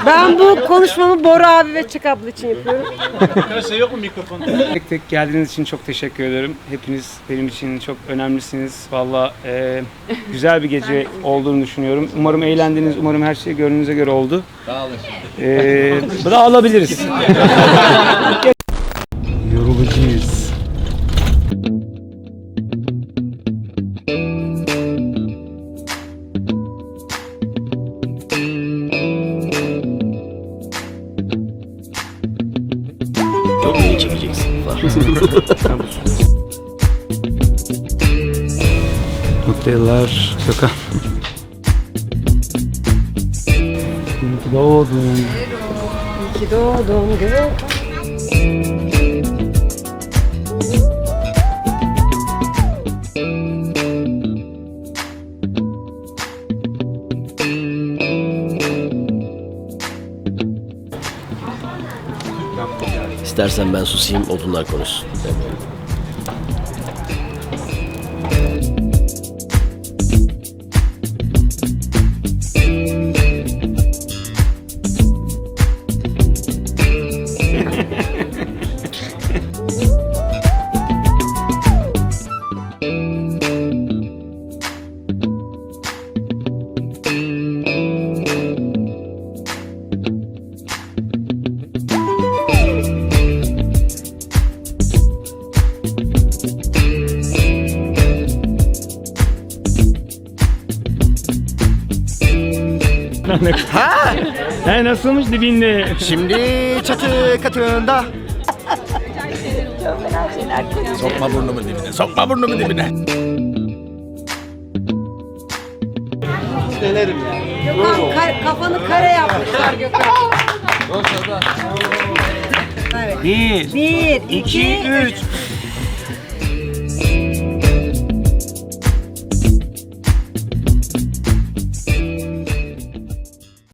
Ben bu konuşmamı Bora abi ve Çık abla için yapıyorum. Arkadaşlar yok mu mikrofon? Tek tek geldiğiniz için çok teşekkür ederim. Hepiniz benim için çok önemlisiniz. Valla güzel bir gece olduğunu düşünüyorum. Umarım eğlendiniz. Umarım her şey gönlünüze göre oldu. Dağılabiliriz. Yorulacağız. Çok iyi çekeceksin. Mutlu yıllar Gökhan. İyi ki doğdun. İyi ki doğdun Gökhan. İstersen ben susayım, odunlar konuşsun. He nasılmış dibinde? Şimdi çatı katında. Sokma burnumu dibine, sokma burnumu dibine. Gökhan kafanı kare yapmışlar Gökhan. Bir, Bir, iki, üç.